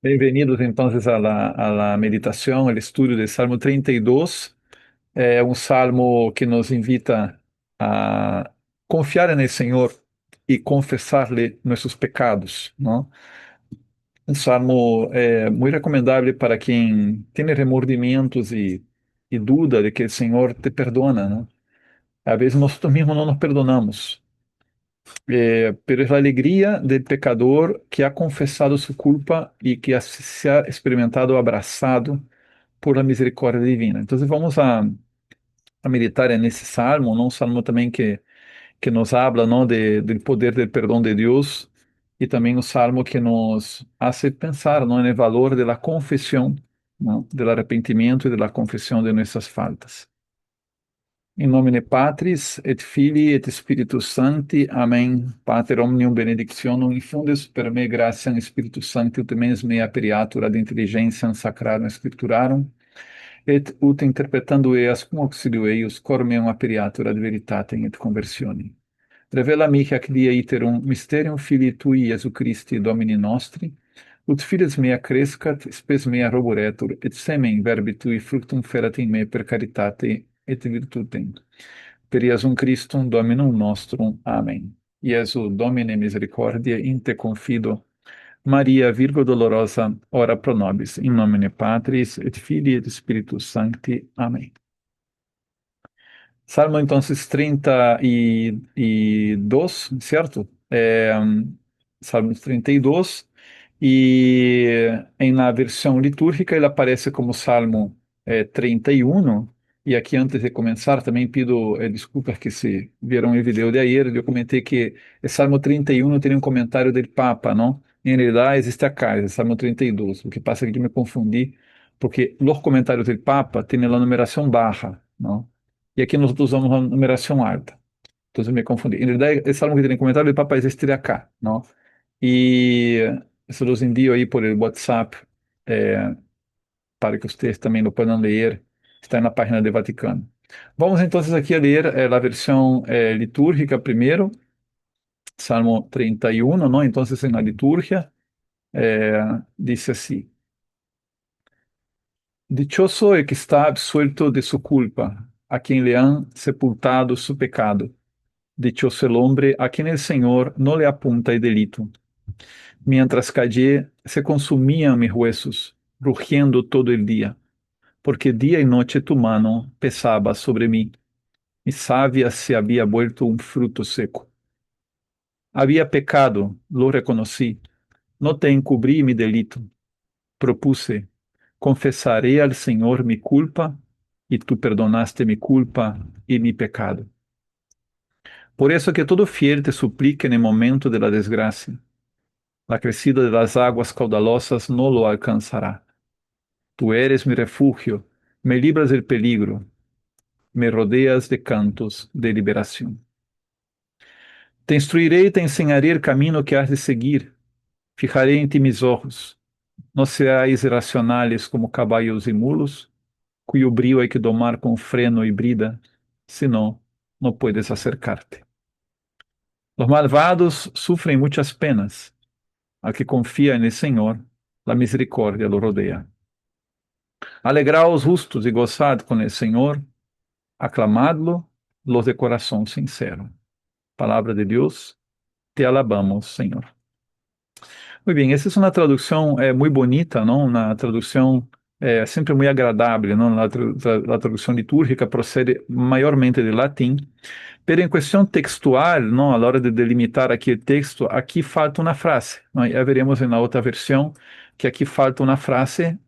Bienvenidos entonces a la meditación, el estudio del Salmo 32. Es un salmo que nos invita a confiar en el Señor y confesarle nuestros pecados, ¿no? Un salmo muy recomendable para quien tiene remordimientos y duda de que el Señor te perdona, ¿no? A veces nosotros mismos no nos perdonamos, pero es la alegría del pecador que ha confesado su culpa y que se ha experimentado abrazado por la misericordia divina. Entonces vamos a meditar en ese salmo, ¿no? Un salmo también que nos habla, ¿no? Del poder del perdón de Dios y también un salmo que nos hace pensar, ¿no? En el valor de la confesión, ¿no? Del arrepentimiento y de la confesión de nuestras faltas. In nomine Patris et Filii et Spiritus Sancti. Amen. Pater omnium benedictionum infunde super me gratiam Spiritus Sancti ut mens mea periatur ad intelligentiam sacrarum scripturarum et ut interpretando eas cum auxilio eius cor meum aperiatur ad veritatem et conversionem. Revela mihi ac dia iterum mysterium Filii Tui Iesu Christi Domini nostri, ut fides mea crescat, spes mea roboretur, et semen verbi Tui fructum ferat in me per caritate et virtutem. Per Iesum Christum Dominum nostrum. Amen. Iesu Domine misericordiae, in te confido. Maria, Virgo dolorosa, ora pro nobis, in nomine Patris et Filii et Spiritus Sancti. Amém. Salmo entonces 32, ¿cierto? Salmos 32, y en la versión litúrgica ele aparece como Salmo 31, e aqui antes de começar também pido desculpas que se viram o vídeo de ayer, eu comentei que o Salmo 31 tem um comentário do Papa, não? Em realidade existe acá, é Salmo 32, o que passa é que eu me confundi, porque os comentários do Papa têm a numeração barra, não? E aqui nós usamos a numeração alta. Então eu me confundi. Em realidade, esse salmo que tem comentado é Papa existir acá, não? E se los envio aí por el WhatsApp para que vocês também lo puedan ler. Está na página do Vaticano. Vamos então aqui a ler a versão litúrgica primeiro, Salmo 31, não? Então, na liturgia, diz assim: Dichoso el que está absuelto de su culpa, a quien le han sepultado su pecado. Dichoso el hombre a quien el Señor no le apunta el delito. Mientras callé, se consumían mis huesos, rugiendo todo el día, porque día y noche tu mano pesaba sobre mí. Mi savia se había vuelto un fruto seco. Había pecado, lo reconocí, no te encubrí mi delito. Propuse, confesaré al Señor mi culpa, y tú perdonaste mi culpa y mi pecado. Por eso que todo fiel te suplica en el momento de la desgracia. La crecida de las aguas caudalosas no lo alcanzará. Tú eres mi refugio, me libras del peligro, me rodeas de cantos de liberación. Te instruiré y te enseñaré el camino que has de seguir. Fijaré en ti mis ojos. No seáis irracionales como caballos y mulos, cuyo brío hay que domar con freno y brida, si no, no puedes acercarte. Los malvados sufren muchas penas. Al que confía en el Señor, la misericordia lo rodea. Alegraos justos y gozad con el Señor, aclamadlo los de corazón sincero. Palabra de Dios, te alabamos, Señor. Muy bien, essa é uma tradução muito bonita, não? Uma tradução sempre muito agradável, não? A tradução litúrgica procede maiormente do latim, pero em questão textual, não? A hora de delimitar aqui o texto, aqui falta uma frase, não? Já veremos na outra versão que aqui falta uma frase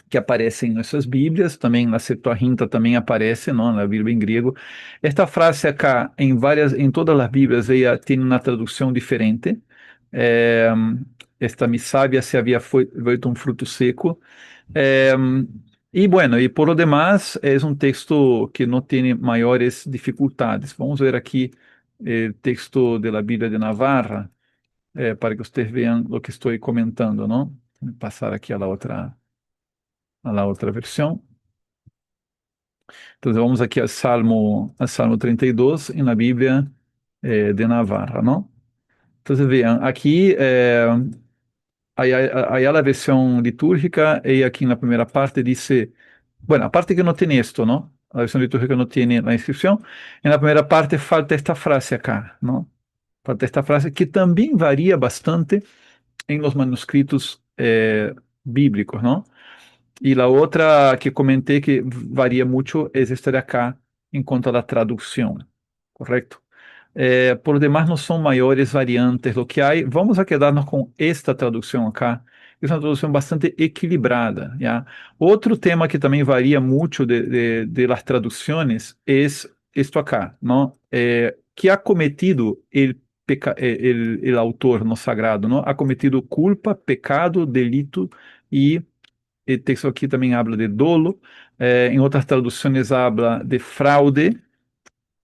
que aparece em nossas Bíblias, também na Septuaginta também aparece, não? Na Bíblia em grego. Esta frase acá, em todas as Bíblias, ela tem uma tradução diferente. Eh, Esta mi savia se había vuelto un fruto seco. Eh, y bueno, y por lo demás es un texto que no tiene mayores dificultades. Vamos ver aquí el texto de la Biblia de Navarra, para que ustedes vean lo que estoy comentando, ¿no? Voy a pasar aquí a la otra versión. Entonces vamos aquí al Salmo 32 en la Biblia de Navarra, ¿no? Entonces vean, aquí Hay a la versión litúrgica y aquí en la primera parte dice, bueno, aparte que no tiene esto, ¿no? La versión litúrgica no tiene la inscripción. En la primera parte falta esta frase acá, ¿no? Falta esta frase que también varía bastante en los manuscritos bíblicos, ¿no? Y la otra que comenté que varía mucho es esta de acá en cuanto a la traducción, ¿correcto? Por demás no son mayores variantes lo que hay. Vamos a quedarnos con esta traducción acá. Es una traducción bastante equilibrada, ¿ya? Otro tema que también varía mucho de las traducciones es esto acá, ¿no? Que ha cometido el autor no sagrado, ¿no? Ha cometido culpa, pecado, delito y el texto aquí también habla de dolo. En otras traducciones habla de fraude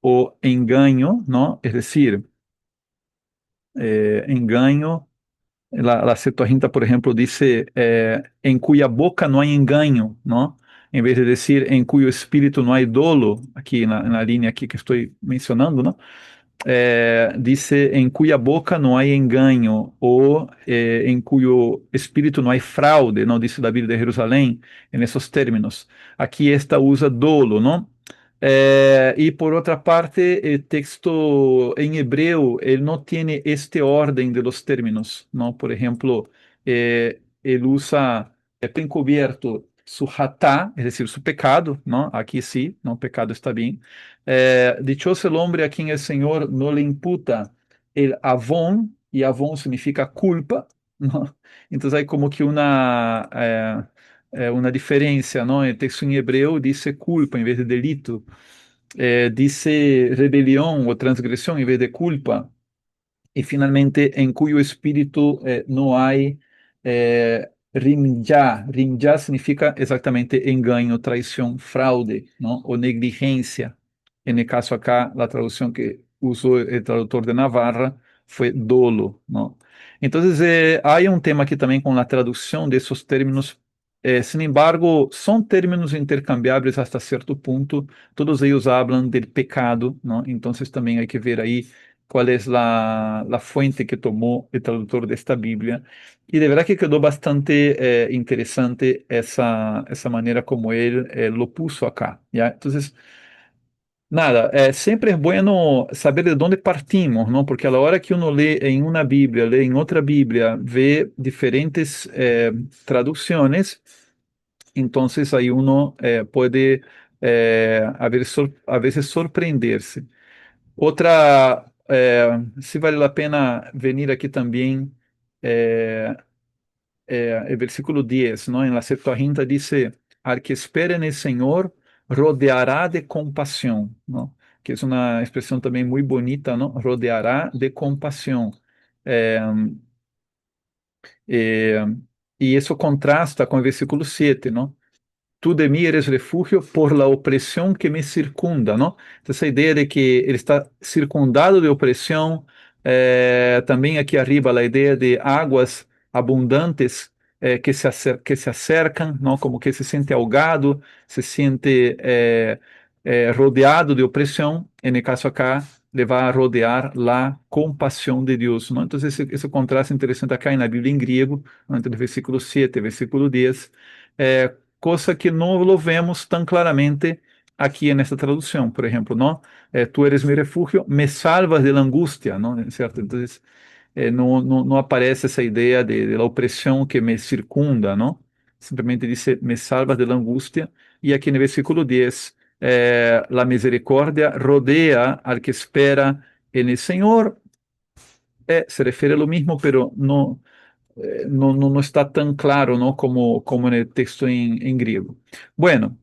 o engaño, ¿no? Es decir, engaño. La Septuaginta, por ejemplo, dice en cuya boca no hay engaño, ¿no? En vez de decir en cuyo espíritu no hay dolo, aquí en la línea aquí que estoy mencionando, ¿no? Dice en cuya boca no hay engaño o en cuyo espíritu no hay fraude, ¿no? Dice David de Jerusalén en esos términos. Aquí esta usa dolo, ¿no? Y por otra parte, el texto en hebreo, él no tiene este orden de los términos, ¿no? Por ejemplo, él usa encubierto su hatá, es decir, su pecado, ¿no? Aquí sí, ¿no? Pecado está bien. Dichoso el hombre a quien el Señor no le imputa el avón, y avón significa culpa, ¿no? Entonces hay como que una diferencia, ¿no? El texto en hebreo dice culpa en vez de delito, dice rebelión o transgresión en vez de culpa. Y finalmente, en cuyo espíritu no hay rimya. Rimya significa exactamente engaño, traición, fraude, ¿no? O negligencia. En el caso acá, la traducción que usó el traductor de Navarra fue dolo, ¿no? Entonces, hay un tema aquí también con la traducción de esos términos. Sin embargo, son términos intercambiables hasta cierto punto. Todos ellos hablan del pecado, ¿no? Entonces también hay que ver ahí cuál es la fuente que tomó el traductor de esta Biblia. Y de verdad que quedó bastante interesante esa manera como él lo puso acá, ¿ya? Entonces, nada, siempre es bueno saber de dónde partimos, ¿no? Porque a la hora que uno lee en una Biblia, lee en otra Biblia, ve diferentes traducciones, entonces ahí uno puede a veces sorprenderse. Otra, si vale la pena venir aquí también, eh, el versículo 10, ¿no? En la Septuaginta dice, al que espera en el Señor, rodeará de compasión, ¿no? Que es una expresión también muy bonita, ¿no? Rodeará de compasión. Eh, eh, y eso contrasta con el versículo 7, ¿no? Tú de mí eres refugio por la opresión que me circunda, ¿no? Entonces, esa idea de que él está circundado de opresión, también aquí arriba la idea de aguas abundantes que se acercan, ¿no? Como que se siente ahogado, se siente rodeado de opresión. En el caso acá, le va a rodear la compasión de Dios, ¿no? Entonces, ese contraste interesante acá en la Biblia en griego, ¿no? Entre el versículo 7 y el versículo 10. Cosa que no lo vemos tan claramente aquí en esta traducción, por ejemplo, ¿no? Tú eres mi refugio, me salvas de la angustia, ¿no? ¿Cierto? Entonces, no aparece esa idea de la opresión que me circunda, ¿no? Simplemente dice, me salvas de la angustia. Y aquí en el versículo 10, la misericordia rodea al que espera en el Señor. Se refiere a lo mismo, pero no está tan claro, ¿no? Como en el texto en griego. Bueno,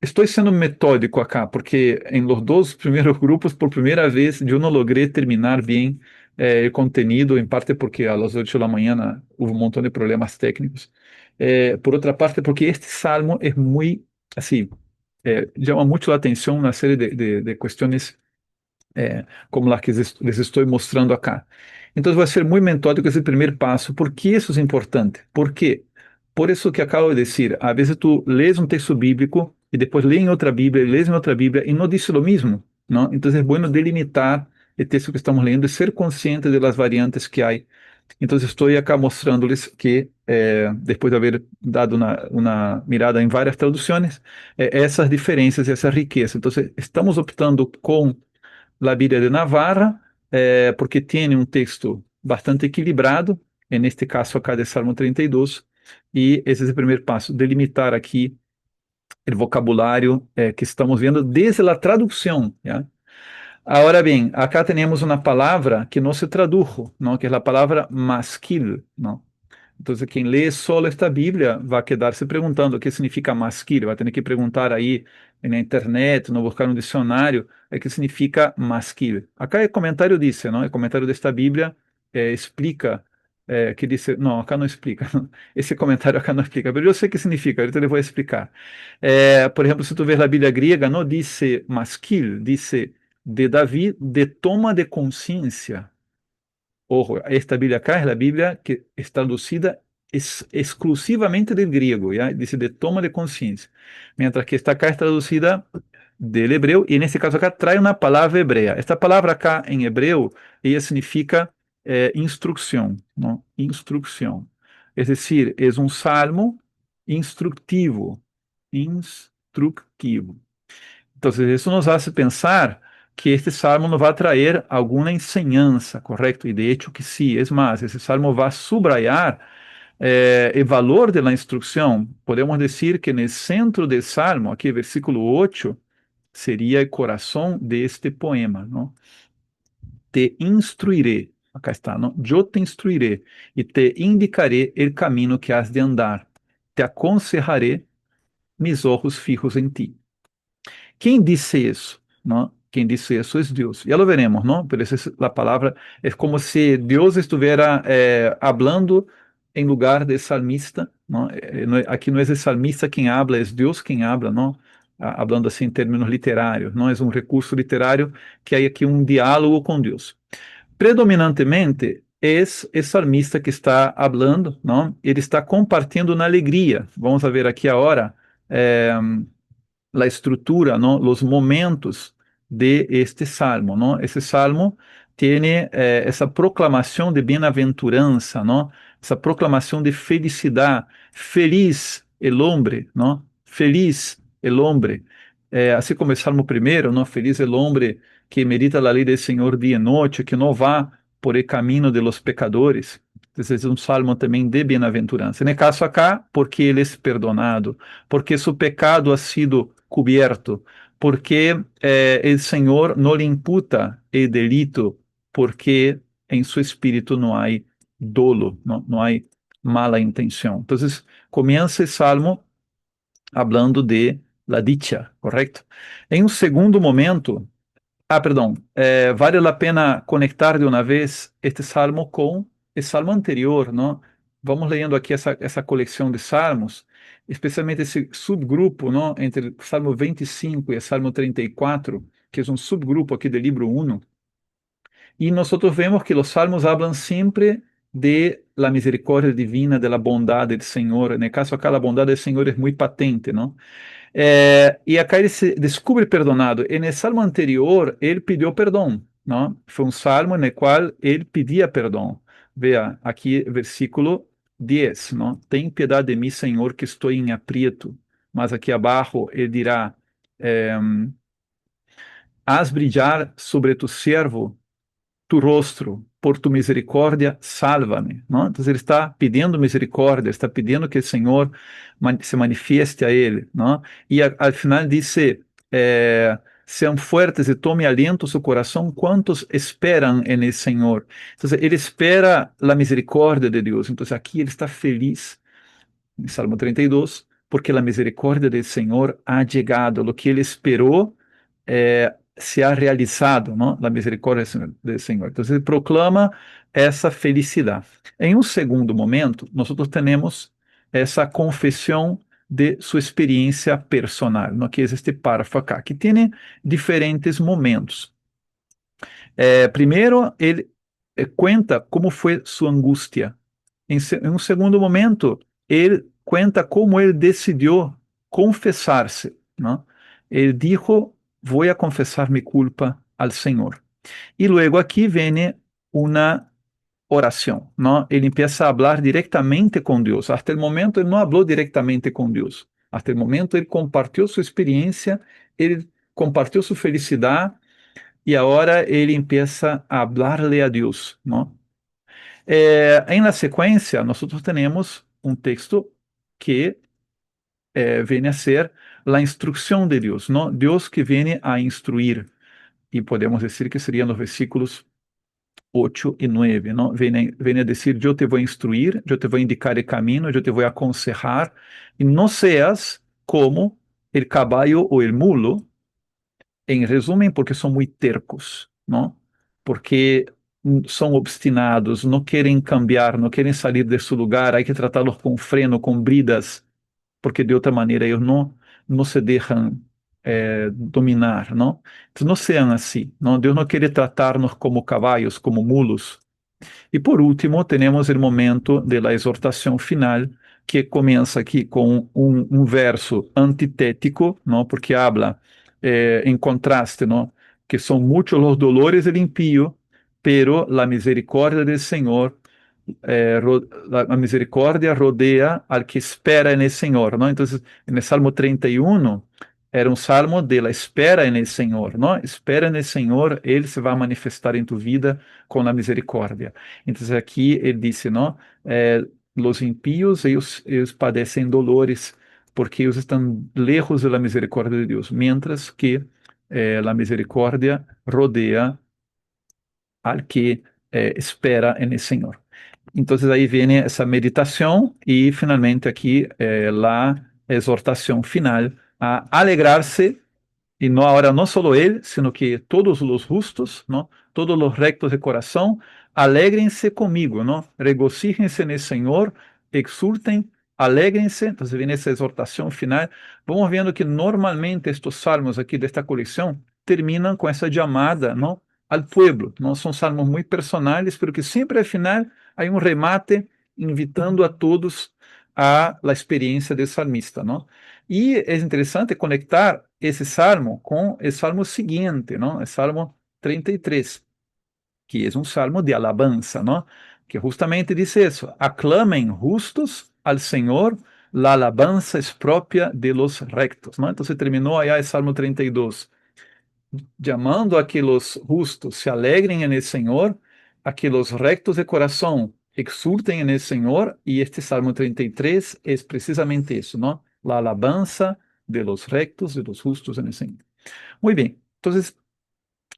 estoy siendo metódico acá, porque en los dos primeros grupos, por primera vez, yo no logré terminar bien el contenido, en parte porque a las 8 de la mañana hubo un montón de problemas técnicos. Por otra parte, porque este salmo es muy, así, llama mucho la atención una serie de cuestiones como las que les estoy mostrando acá. Entonces voy a ser muy metódico, es el primer paso. ¿Por qué eso es importante? Porque por eso que acabo de decir, a veces tú lees un texto bíblico y después lees en otra Biblia, y lees en otra Biblia y no dice lo mismo, ¿no? Entonces es bueno delimitar el texto que estamos leyendo y ser consciente de las variantes que hay Então, estou acá mostrando-lhes que, depois de haver dado uma mirada em várias traduções, essas diferenças e essa riqueza. Então, estamos optando com a Bíblia de Navarra, porque tem um texto bastante equilibrado, neste caso acá de Salmo 32, e esse é o primeiro passo, delimitar aqui o vocabulário que estamos vendo desde a tradução, ¿ya? Ahora bem, acá temos uma palavra que não se tradujo, ¿no? Que é a palavra masquil, ¿no? Então, quem lê só esta Bíblia vai quedar se perguntando o que significa masquil, vai ter que perguntar aí na internet, não buscar um dicionário, o que significa masquil. Acá é comentário disso, não? O comentário desta Bíblia explica, que diz, não, acá não explica, esse comentário acá não explica, mas eu sei o que significa, então eu vou explicar. Por exemplo, se tu ver a Bíblia grega, não disse masquil, disse de Davi, de toma de consciência. Ojo, esta Bíblia acá é a Bíblia que é traduzida exclusivamente do grego, ¿ya? Dice de toma de consciência. Mientras que esta acá é traduzida del hebreu, e nesse caso acá traz uma palavra hebrea. Esta palavra acá em hebreu, ela significa instrução, não? Instrução. É decir, é um salmo instrutivo. Instrutivo. Então, isso nos faz pensar que este salmo nos vai trazer alguma enseñança, correto? E de hecho que sim, é mais, esse salmo vai subrayar o valor da instrução. Podemos dizer que no centro do salmo, aqui versículo 8, seria o coração deste poema, não? Te instruiré, acá está, não? Eu te instruiré e te indicaré o caminho que has de andar. Te aconselharé, mis ojos fijos em ti. Quem disse isso? ¿No? Quem disse isso é Deus. Ya lo veremos, ¿no? Pero esa es la palabra, es como si Deus estuviera hablando em lugar de salmista, ¿no? Aqui não é o salmista quem habla, é Deus quem habla, ¿no? Hablando assim em termos literários, não é um recurso literário que há aqui um diálogo com Deus. Predominantemente é o salmista que está hablando, não? Ele está compartilhando na alegria. Vamos ver aqui agora. La estrutura, ¿no? Los momentos de este salmo, ¿no? Ese salmo tiene esa proclamación de bienaventuranza, ¿no? Esa proclamación de felicidad. Feliz el hombre, ¿no? Feliz el hombre. Así como el Salmo primero, ¿no? Feliz el hombre que medita la ley del Señor día y noche, que no va por el camino de los pecadores. Entonces es un salmo também de bienaventurança. No caso acá, porque ele é perdonado, porque su pecado ha sido cubierto, porque o Senhor não lhe imputa o delito, porque em seu espírito não há dolo, não há mala intenção. Então, começa o salmo hablando de la dicha, correto? Em um segundo momento, perdão, vale a pena conectar de uma vez este salmo com o salmo anterior, não? Vamos lendo aqui essa coleção de salmos, especialmente esse subgrupo, não? Entre o Salmo 25 e o Salmo 34, que é um subgrupo aqui do livro 1. E nós vemos que os salmos falam sempre de la misericórdia divina, de la bondade do Senhor. No caso acá, a bondade do Senhor é muito patente, não? E acá ele se descobre perdonado. E no salmo anterior, ele pediu perdão, não? Foi um salmo no qual ele pedia perdão. Veja, aqui, versículo 10, não? Tem piedade de mim, Senhor, que estou em aprieto. Mas aqui abaixo ele dirá, haz brilhar sobre tu servo tu rostro, por tu misericórdia, salva-me. Então, ele está pedindo misericórdia, está pedindo que o Senhor se manifeste a ele. Não? E ao final disse, sean fuertes e tome aliento su coração quantos esperam en el Senhor. Então, ele espera a misericórdia de Deus. Então, aqui ele está feliz, em Salmo 32, porque a misericórdia do Senhor ha chegado, o que ele esperou se ha realizado, não? A misericórdia do Senhor. Então, ele proclama essa felicidade. Em um segundo momento, nós temos essa confissão de sua experiência personal, no que é este párrafo acá, que tem diferentes momentos. Primeiro, ele conta como foi sua angústia. Em um segundo momento, ele conta como ele decidiu confessar-se, não? Ele disse, vou a confessar minha culpa ao Senhor. E logo aqui vem uma oración, ¿no? Él empieza a hablar directamente con Dios. Hasta el momento él no habló directamente con Dios. Hasta el momento él compartió su experiencia, él compartió su felicidad y ahora él empieza a hablarle a Dios, ¿no? En la secuencia, nosotros tenemos un texto que viene a ser la instrucción de Dios, ¿no? Dios que viene a instruir. Y podemos decir que serían los versículos 8 y 9, ¿no? Viene a decir, yo te voy a instruir, yo te voy a indicar el camino, yo te voy a aconsejar, y no seas como el caballo o el mulo, en resumen, porque son muy tercos, ¿no? Porque son obstinados, no quieren cambiar, no quieren salir de su lugar, hay que tratarlos con freno, con bridas, porque de otra manera ellos no se dejan dominar, ¿no? Entonces no sean así, ¿no? Dios no quiere tratarnos como caballos, como mulos. E por último, temos o momento da exortação final, que começa aqui com verso antitético, não? Porque habla em contraste, não? Que são muitos os dolores del impío, pero la misericordia del Senhor a misericórdia rodea al que espera en el Señor, ¿no? Entonces, en el Salmo 31 era un salmo de la espera en el Señor, ¿no? Espera en el Señor, Él se va a manifestar en tu vida con la misericordia. Entonces aquí Él dice, ¿no? Los impíos, ellos padecen dolores porque ellos están lejos de la misericordia de Dios, mientras que la misericordia rodea al que espera en el Señor. Entonces ahí viene esa meditación y finalmente aquí la exhortación final a alegrarse y no ahora no solo él, sino que todos los justos, ¿no? Todos los rectos de corazón, alégrense conmigo, ¿no? Regocíjense en el Señor, exulten, alégrense. Entonces viene esa exhortación final. Vamos viendo que normalmente estos salmos aquí de esta colección terminan con esa llamada, ¿no? Al pueblo, ¿no? Son salmos muy personales, pero que siempre al final hay un remate invitando a todos a la experiencia del salmista, ¿no? E é interessante conectar esse salmo com o salmo seguinte, não? O salmo 33, que é um salmo de alabança, não? Que justamente diz isso: aclamem justos al Senhor, la alabanza es propia de los rectos, não? Então, se terminou aí o salmo 32, llamando a que los justos se alegren en el Señor, a que los rectos de corazón exulten en el Señor, y este Salmo 33 es precisamente eso, ¿no? La alabanza de los rectos, de los justos en el Señor. Muy bien, entonces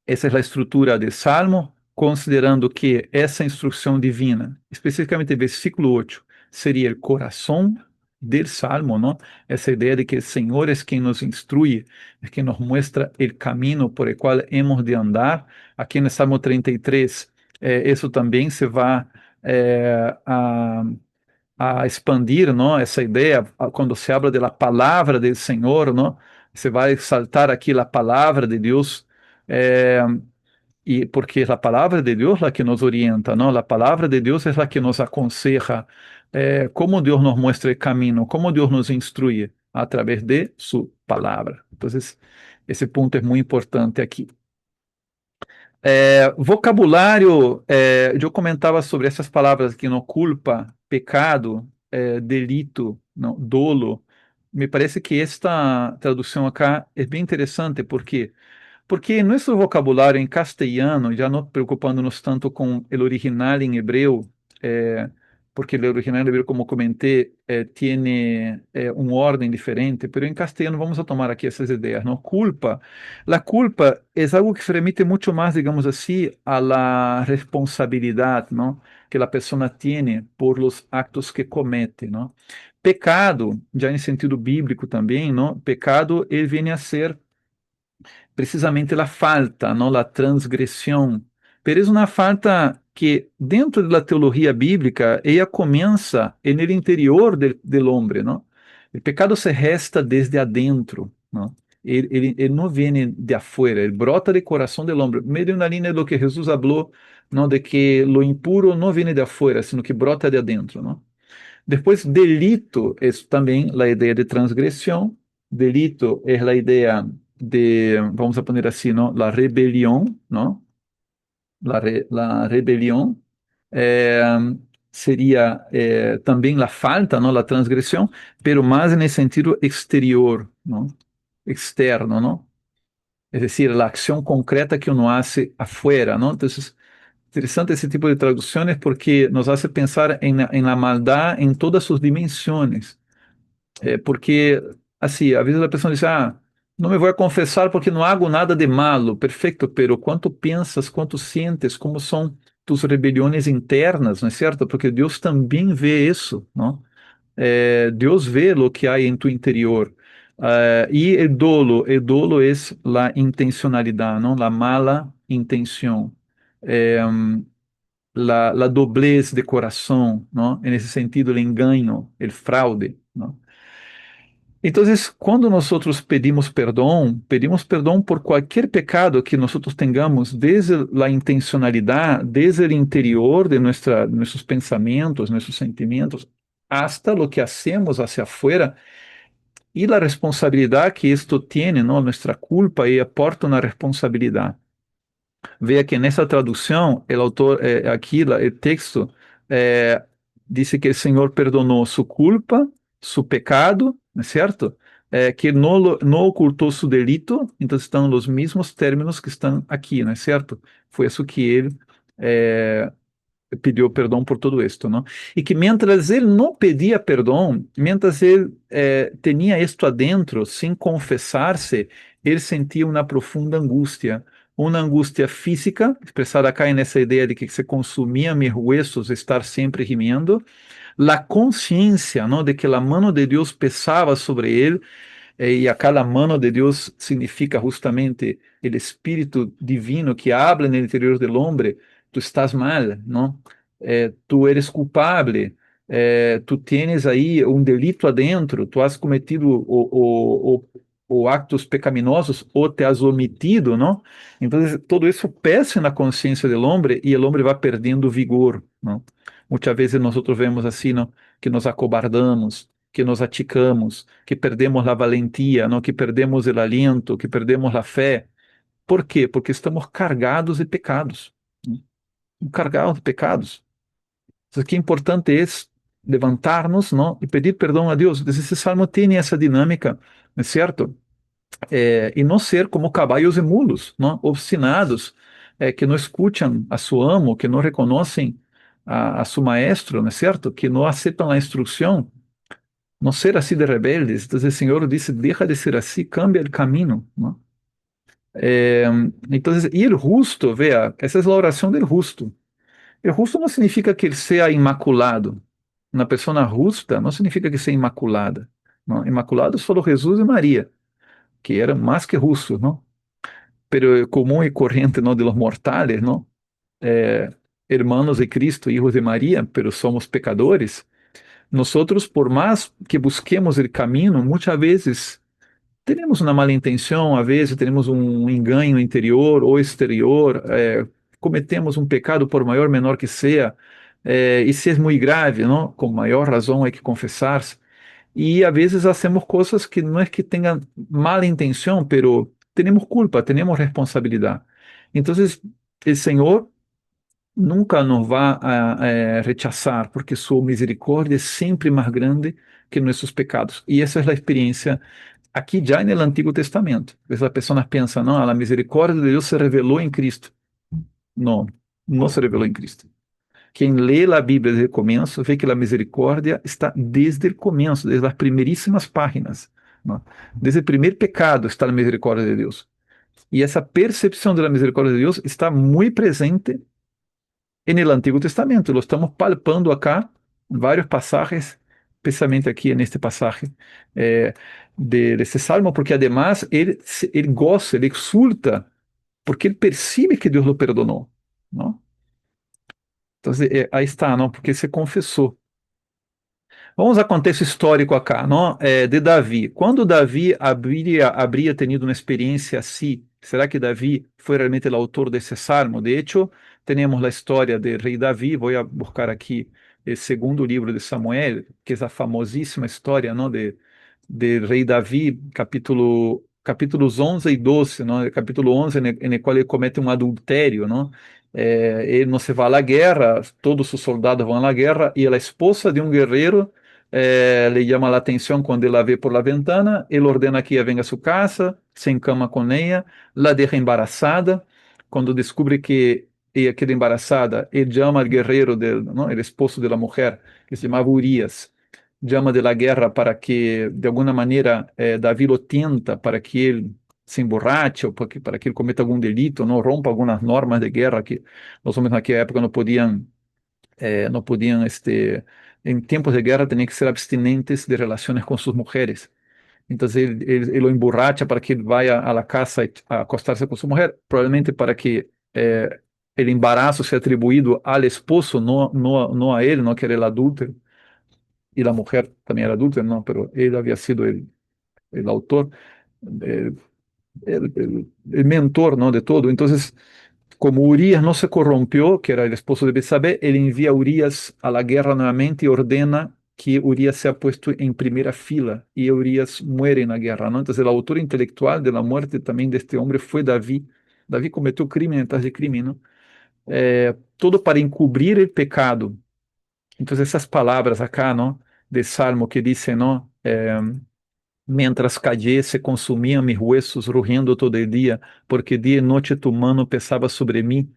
essa é a estrutura do Salmo, considerando que essa instrução divina, especificamente o versículo 8, seria o coração del Salmo, não? Essa ideia de que o Senhor é quem nos instrui, é quem nos mostra o caminho por el qual hemos de andar. Aqui no Salmo 33, isso também se vai a expandir, não? Essa ideia, quando se habla da palavra do Senhor, não? Você vai saltar aqui a palavra de Deus, y porque es la palabra de Dios la que nos orienta, ¿no? La palabra de Dios es la que nos aconseja cómo Dios nos muestra el camino, cómo Dios nos instruye a través de su palabra. Entonces, ese punto es muy importante aquí. Vocabulário, eu comentava sobre essas palavras aqui, no culpa, pecado, delito, não, dolo. Me parece que esta tradução acá é bem interessante, porque nuestro vocabulario en castellano, ya no preocupándonos tanto con el original en hebreo, porque el original en hebreo, como comenté, tiene un orden diferente, pero en castellano vamos a tomar aquí esas ideas, ¿no? Culpa. La culpa es algo que se remite mucho más, digamos así, a la responsabilidad, ¿no? Que la persona tiene por los actos que comete, ¿no? Pecado, ya en sentido bíblico también, ¿no? Pecado, ele viene a ser precisamente a falta, não a transgressão. Pero é uma falta que, dentro da teologia bíblica, ela começa no interior do homem, não? O pecado se resta desde adentro, não? Ele não vem de afuera, ele brota do coração do homem. Meio na linha do que Jesus falou, não, de que lo impuro não vem de afuera, sino que brota de adentro, não? Depois, delito é também a ideia de transgressão. Delito é a ideia de, vamos a poner así, ¿no? La rebelión, ¿no? La rebelión. sería también la falta, ¿no? La transgresión, pero más en el sentido exterior, ¿no? Externo, ¿no? Es decir, la acción concreta que uno hace afuera, ¿no? Entonces, interesante ese tipo de traducciones porque nos hace pensar en la maldad en todas sus dimensiones. Porque, assim, às vezes a pessoa diz, não me vou a confessar porque não hago nada de malo. Perfeito, pero quanto pensas, quanto sientes, como são tus rebeliões internas, não é certo? Porque Deus também vê isso, não? Deus vê o que há em tu interior. E o dolo é a intencionalidade, não? A mala intenção. La doblez de coração, não? Nesse sentido, o engano, o fraude, não? Então, quando nós pedimos perdão por qualquer pecado que nós tenhamos, desde a intencionalidade, desde o interior de nossos pensamentos, nossos sentimentos, hasta lo que hacemos hacia afuera e a responsabilidade que isto tem, não? Nossa culpa e aporta uma responsabilidade. Veja que nessa tradução, o autor, aqui, o texto, disse que o Senhor perdonou sua culpa, seu pecado, não é certo? Que não ocultou seu delito, então estão os mesmos términos que estão aqui, não é certo? Foi isso que ele pediu perdão por todo isto, não? E que mientras ele não pedia perdão, mientras ele tinha isto adentro, sem confessar-se, ele sentia uma angústia física, expressada cá nessa ideia de que se consumia meus huesos estar sempre gimiendo, a consciência, não, de que a mano de Deus pesava sobre ele, e a cada mano de Deus significa justamente o Espírito Divino que habla no interior do homem. Tu estás mal, não? Tu eres culpable, tu tienes aí um delito adentro, tu has cometido o actos pecaminosos ou te has omitido, não? Então, todo isso pesa na consciência do homem e o homem vai perdendo vigor, não? Muitas vezes nós vemos assim, não? Que nos acobardamos, que nos aticamos, que perdemos a valentia, não? Que perdemos o aliento, que perdemos a fé. Por quê? Porque estamos cargados de pecados, né? Cargados de pecados. Então, que importante é levantar-nos, não? E pedir perdão a Deus. Esse salmo tem essa dinâmica, não é certo? E não ser como caballos e mulos, não? Obstinados, que não escutam a seu amo, que não reconhecem a seu maestro, não é certo? Que não aceitam a instrução. Não ser assim de rebeldes. Então, o Senhor disse: deixa de ser assim, cambia o caminho, não? Então, e o justo, vea, essa é a oração do justo. O justo não significa que ele seja imaculado. Uma pessoa justa não significa que seja imaculada. Não? Imaculados foram Jesus e Maria, que eram mais que justos, não? Pero comum e corrente, não, de los mortales, não? Hermanos de Cristo, hijos de Maria, pero somos pecadores. Nós, por mais que busquemos o caminho, muitas vezes temos uma mala intenção, às vezes temos um engano interior ou exterior, cometemos um pecado por maior ou menor que seja, e se é muito grave, não? Com maior razão é que confessar-se. E às vezes hacemos coisas que não é que tenham mala intenção, pero temos culpa, temos responsabilidade. Então, o Senhor nunca nos vai a rechazar, porque sua misericórdia é sempre mais grande que nossos pecados. E essa é a experiência aqui já no Antigo Testamento. Às vezes a pessoa pensa, não, a misericórdia de Deus se revelou em Cristo. Não, não se revelou em Cristo. Quem lê a Bíblia desde o começo vê que a misericórdia está desde o começo, desde as primeiríssimas páginas, não? Desde o primeiro pecado está a misericórdia de Deus. E essa percepção da misericórdia de Deus está muito presente no Antigo Testamento. Lo estamos palpando acá em vários passagens, especialmente aqui neste passagem desse salmo, porque además ele goza, ele exulta, porque ele percebe que Deus o perdonou, não? Então, aí está, não? Porque se confessou. Vamos ao contexto histórico acá, não? De Davi. Quando Davi habría tenido uma experiência assim, será que Davi foi realmente o autor desse salmo? De hecho, temos a história do rei Davi. Vou buscar aqui o segundo livro de Samuel, que é a famosíssima história, não, de rei Davi, capítulos 11 e 12, não? Capítulo 11, no qual ele comete um adultério, não? Él no se va a la guerra, todos sus soldados van a la guerra y la esposa de un guerrero le llama la atención cuando él la ve por la ventana, él ordena que ella venga a su casa, se encama con ella, la deja embarazada, cuando descubre que ella queda embarazada, él llama al guerrero, ¿no? El esposo de la mujer, que se llamaba Urias, llama de la guerra para que, de alguna manera, Davi lo tienta para que él se emborrache, ou para que ele cometa algum delito, não rompa algumas normas de guerra que os homens naquela época não podiam, em tempos de guerra, tinham que ser abstinentes de relações com suas mulheres. Então ele o emborracha para que ele vá à la casa a acostar-se com sua mulher, provavelmente para que el embarazo seja atribuído ao esposo, não a ele, não que era el adúltero, e a mulher também era adúltera, não, pero ele havia sido el autor. Eh, el mentor, ¿no? De todo. Entonces, como Urias no se corrompió, que era el esposo de Betsabé, él envía a Urias a la guerra nuevamente y ordena que Urias sea puesto en primera fila y Urias muere en la guerra, ¿no? Entonces, el autor intelectual de la muerte también de este hombre fue David. David cometió crimen detrás de crimen, ¿no? Todo para encubrir el pecado. Entonces, esas palabras acá, ¿no? De Salmo que dice, ¿no? Mientras callé, se consumían mis huesos, rugiendo todo el día, porque día y noche tu mano pesaba sobre mí.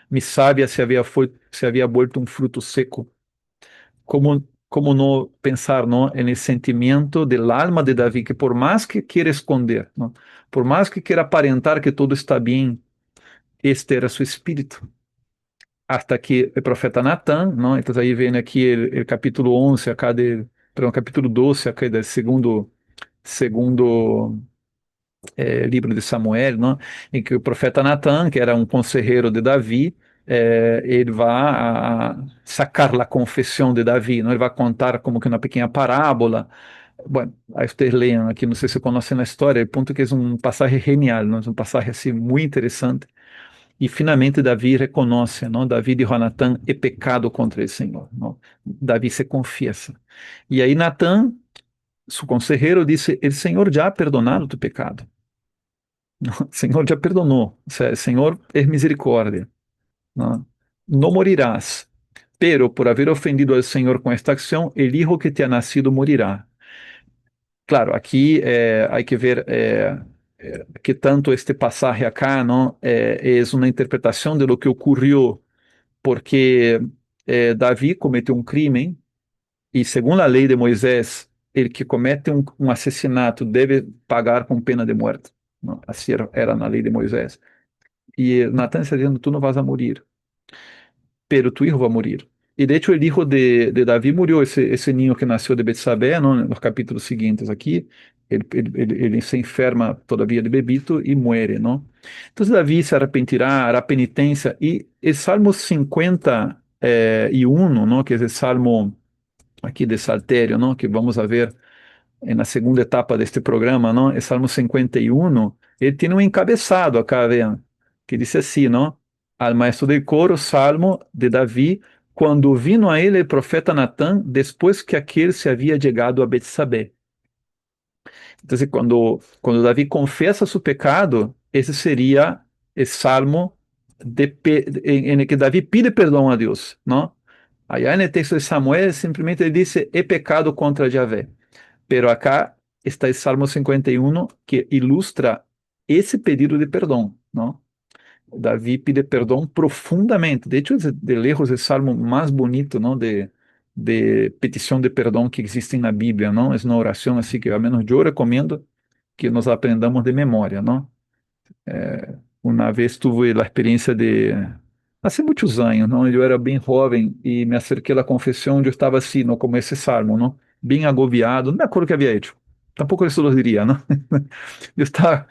Mi savia se había vuelto un fruto seco. ¿Cómo no pensar, ¿no? En el sentimiento del alma de David, que por más que quiera esconder, ¿no? Por más que quiera aparentar que todo está bien, este era su espíritu. Hasta que el profeta Natán, ¿no? Entonces ahí viene aquí el capítulo 11 acá perdón, capítulo 12 acá del segundo livro de Samuel, não? Em que o profeta Natan, que era um conselheiro de Davi, ele vai sacar a confissão de Davi, não? Ele vai contar como que uma pequena parábola. Bueno, aí vocês leiam aqui, não sei se conhecem a história, o ponto que é um passagem genial, não? É um passagem assim muito interessante. E finalmente Davi reconhece, não? Davi de Jonatã é pecado contra o Senhor, não? Davi se confessa. E aí Natan, seu conselheiro, disse: "O Senhor já ha perdonado tu pecado. O Senhor já perdonou. O Senhor é misericórdia. ¿No? No morirás, pero por haber ofendido al Señor con esta acción, el hijo que te ha nacido morirá. Claro, aqui hay que ver que tanto este pasaje acá, ¿no? Es una interpretación de lo que ocurrió, porque Davi cometeu um crime e, segundo a lei de Moisés, el que comete um assassinato deve pagar com pena de morte, ¿no? Assim era na lei de Moisés. E Natan está dizendo: tu não vas a morir, pero tu hijo va a morir. Y de hecho el hijo de David murió, ese niño que nació de Betsabé, ¿no? En los capítulos siguientes aquí, ele se enferma todavía de bebito y muere, ¿no? Entonces David se arrepentirá, hará penitencia. Y el Salmo 51, ¿no? Que es el Salmo aquí de Salterio, ¿no? Que vamos a ver en la segunda etapa de este programa, ¿no? El Salmo 51, él tiene un encabezado acá, vean, que dice así, ¿no? Al maestro del coro, Salmo de Davi, quando vino a ele o profeta Natã, depois que aquele se havia chegado a Betsabé. Então, quando Davi confessa seu pecado, esse seria o salmo em que Davi pide perdão a Deus, não? Allá no texto de Samuel, simplesmente ele diz: "He pecado contra Yahvé". Pero acá está el Salmo 51 que ilustra esse pedido de perdão, não? Davi pide perdão profundamente. De hecho, é de lejos o salmo mais bonito, não, de petição de perdão que existe na Bíblia, não? É uma oração assim que, ao menos, eu recomendo que nós aprendamos de memória, não? Uma vez tive a experiência de, há muitos anos, não? Eu era bem jovem e me acerquei à confissão onde eu estava assim, não, como esse salmo, não? Bem agobiado, não me acordo o que havia feito. Tampouco isso lo diria, não? Eu estaba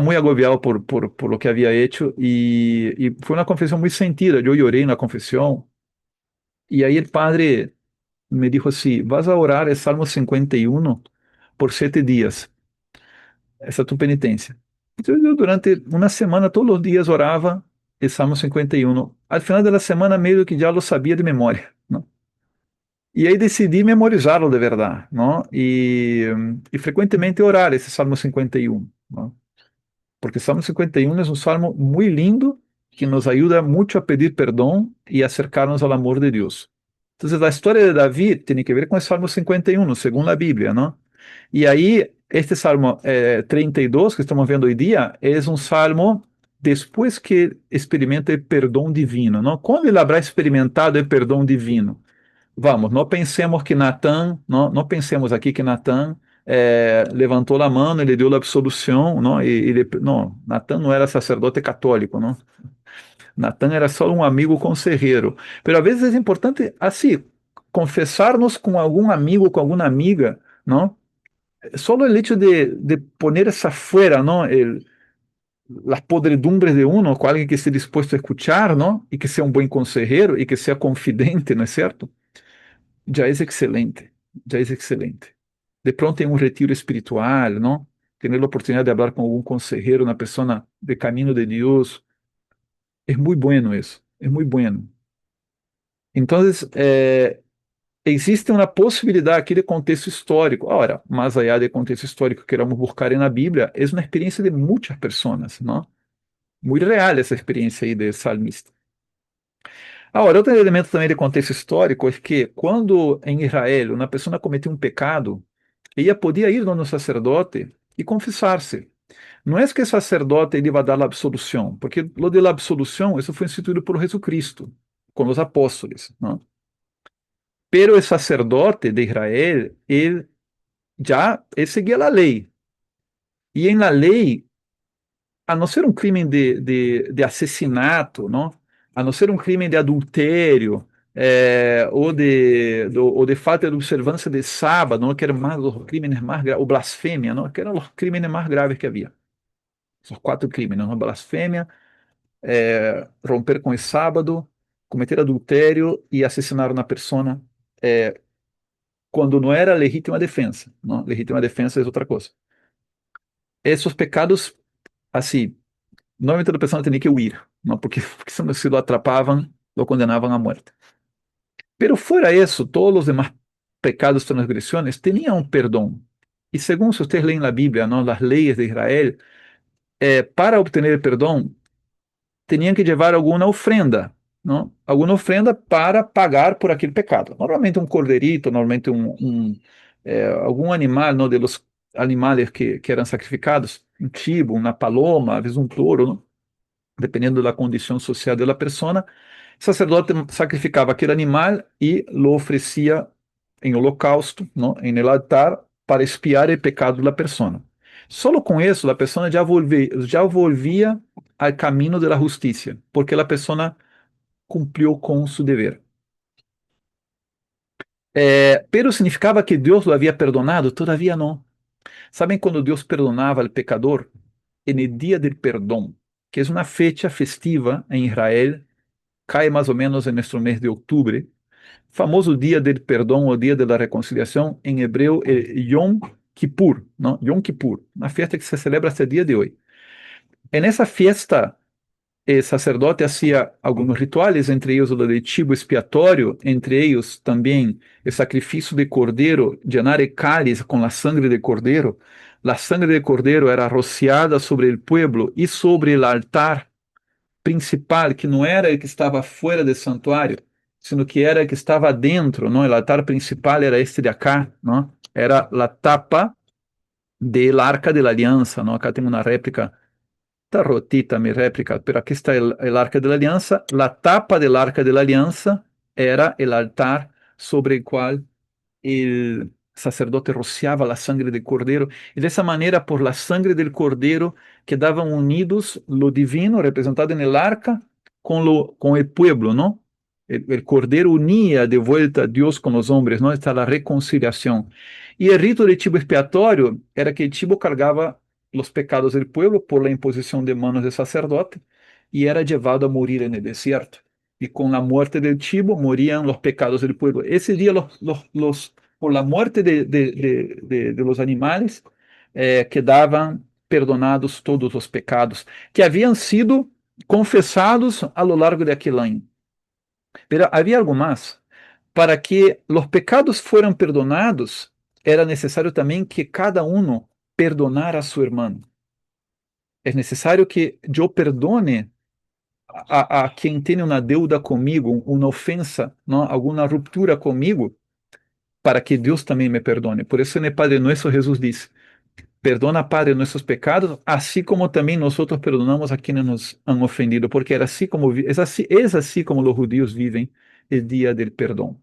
muy agobiado por lo que había hecho y fue una confesión muy sentida. Yo lloré en la confesión y ahí el padre me dijo así: vas a orar el Salmo 51 por 7 días. Esa es tu penitencia. Entonces yo durante una semana todos los días oraba el Salmo 51. Al final de la semana medio que ya lo sabía de memoria, ¿no? Y ahí decidí memorizarlo de verdad, ¿no? Y frecuentemente orar ese Salmo 51, ¿no? Porque Salmo 51 é um salmo muito lindo que nos ayuda mucho a pedir perdón y acercarnos al amor de Dios. Entonces, la historia de David tiene que ver con el Salmo 51, según la Biblia, ¿no? Y ahí, este Salmo 32 que estamos viendo hoy día es un salmo después que experimenta el perdón divino, ¿no? ¿Cuándo él habrá experimentado el perdón divino? Vamos, não pensemos que Natan, não pensemos aqui que Natan levantou a mão, ele deu a absolução, não, não, Natan não era sacerdote católico, não. Natan era só um amigo conselheiro. Pero às vezes é importante, assim, confessar-nos com algum amigo, com alguma amiga, não? Só o hecho de poner essa fuera, não? Las podredumbres de uno com alguém que esté disposto a escuchar, não? E que seja um bom conselheiro e que seja confidente, não é certo? Já é excelente, já é excelente. De pronto tem um retiro espiritual, não? Ter a oportunidade de falar com algum consejero, uma pessoa de caminho de Deus, é muito bueno isso, é muito bueno. Então, existe uma possibilidade aqui de contexto histórico. Ora, mais allá de contexto histórico que queramos buscar na Bíblia, é uma experiência de muitas pessoas, não? Muito real essa experiência aí de salmista. Agora, outro elemento também de contexto histórico é que quando em Israel uma pessoa cometeu um pecado, ella podia ir donde un sacerdote y confesarse. No es que el sacerdote le iba a dar la absolución, porque lo de la absolución, eso fue instituido por Jesucristo, con los apóstoles, ¿no? Pero el sacerdote de Israel, él seguía la ley. Y en la ley, a não ser um crime de assassinato, não? A não ser um crime de adultério, ou de falta de observância de sábado, não? Que eram mais os crimes mais graves, ou blasfêmia, não? Que eram os crimes mais graves que havia. Os quatro crimes, não? Blasfêmia, romper com o sábado, cometer adultério e assassinar uma pessoa quando não era legítima defesa, não? Legítima defesa é outra coisa. Esses pecados, assim, normalmente a pessoa tinha que huir, ¿no? Porque se lo atrapavam, lo condenavam à morte. Pero fuera isso, todos os demais pecados, transgressões, tinham um perdão. E segundo se vocês leem na Bíblia, ¿no? As leis de Israel, para obter perdão, tinham que levar alguma ofrenda, ¿no? Alguma ofrenda para pagar por aquele pecado. Normalmente um corderito, normalmente algum animal, ¿no? De los animais que eram sacrificados, um chivo, uma paloma, às vezes um touro, ¿no? Dependendo da condição social da pessoa, o sacerdote sacrificava aquele animal e lo oferecia em holocausto, não? Em el altar, para expiar o pecado da pessoa. Solo com isso, a pessoa já volvia ao caminho da justiça, porque a pessoa cumpriu com seu dever. Pero significava que Deus lo havia perdonado? Todavia não. Sabem quando Deus perdonava o pecador? En el dia del perdão, que é uma fecha festiva em Israel, cai mais ou menos em nosso mês de outubro, famoso dia del perdão, o dia da reconciliação, em hebreu é Yom Kippur, não? Yom Kippur, uma festa que se celebra até o dia de hoje. E nessa festa, o sacerdote fazia alguns rituais, entre eles o de chivo expiatório, entre eles também o sacrifício de cordeiro, llenar el cáliz com a sangre de cordeiro. A sangre de cordeiro era rociada sobre o pueblo e sobre o altar principal, que não era o que estava fora do santuário, sino que era o que estava dentro, não? O altar principal era este de acá, não? Era a tapa del arca de la aliança, não? Acá tem uma réplica, está rotita mi réplica, pero aqui está el arca de la aliança. La tapa del arca de la aliança era el altar sobre el qual el sacerdote rociava la sangre del cordero, e dessa maneira, por la sangre del cordero, quedavam unidos lo divino, representado en el arca, com el pueblo, ¿no? El cordero unía de vuelta a Deus com os homens, ¿no? Está a reconciliação. E o rito de chivo expiatório era que el chivo cargava os pecados del pueblo por la imposição de manos del sacerdote e era llevado a morir en el desierto. E com a morte del chivo morían los pecados del pueblo. Ese día por la muerte de los animales, quedavam perdonados todos os pecados que haviam sido confessados a lo largo de aquele ano. Pero havia algo mais. Para que os pecados fueran perdonados, era necessário também que cada um perdonara a seu irmão. É necessário que eu perdone a quien tiene una deuda conmigo, una ofensa, ¿no? Alguna ruptura conmigo, para que Deus também me perdone. Por isso, no Padre Nuestro, Jesus diz: Perdona, Padre, nossos pecados, assim como também nós perdonamos a quienes nos han ofendido, porque era assim como es así como os judíos vivem o dia del perdão.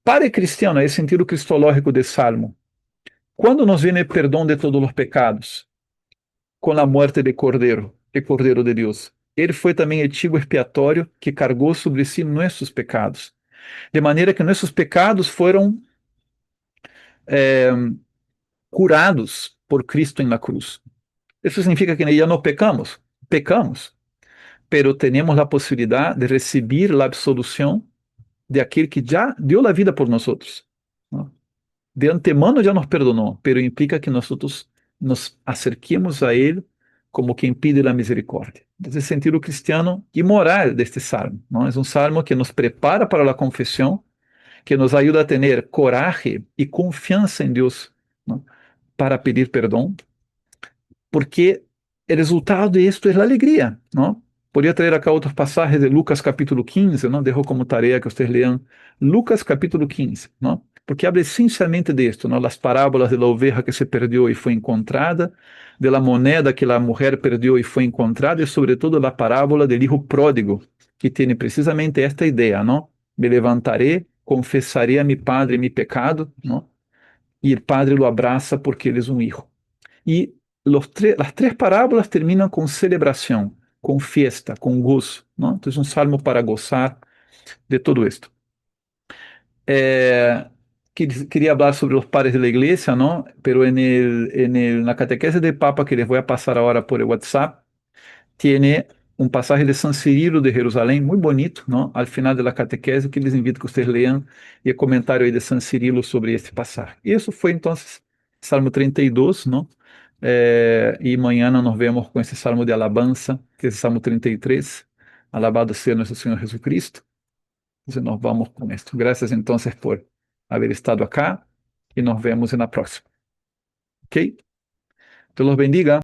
Para o cristiano, é o sentido cristológico do Salmo. Quando nos vem o perdão de todos os pecados, com a morte de Cordeiro, o Cordeiro de Deus, ele foi também o chivo expiatório que cargou sobre si nossos pecados, de maneira que nossos pecados foram eh, curados por Cristo na cruz. Isso significa que já não pecamos? Pecamos, pero temos a possibilidade de receber a absolução de aquele que já deu a vida por nós. De antemano já nos perdonou, pero implica que nós nos acerquemos a Ele como quem pide a misericórdia. Esse sentido cristiano e moral deste salmo. Não? É um salmo que nos prepara para a confissão, que nos ajuda a ter coragem e confiança em Deus, não? Para pedir perdão, porque o resultado de isto é a alegria, não? Podia trazer acá outros passagens de Lucas capítulo 15, não? Dejo como tarefa que vocês leiam Lucas capítulo 15, não? Porque habla essencialmente disto, não? As parábolas da oveja que se perdeu e foi encontrada, de la moneda que a mulher perdeu e foi encontrada, e sobretudo a parábola do hijo pródigo, que tem precisamente esta ideia, não? Me levantaré, confessaré a mi padre mi pecado, não? E o padre lo abraça porque ele é um hijo. E as três parábolas terminam com celebração, com fiesta, com gozo, não? Então é um salmo para gozar de todo esto. Queria falar sobre os padres da igreja, não? Pero na catequese de Papa que les voy a pasar agora por WhatsApp, tiene um passagem de San Cirilo de Jerusalém, muito bonito, não? Al final da catequese, que les invito que vocês leiam e comentário aí de San Cirilo sobre este passagem. Isso foi, então, Salmo 32, não? E amanhã nos vemos com esse Salmo de alabança, que é o Salmo 33. Alabado seja nosso Senhor Jesucristo. Então, nós vamos com isto. Graças, então, por haber estado acá e nos vemos na próxima. Ok? Deus los bendiga.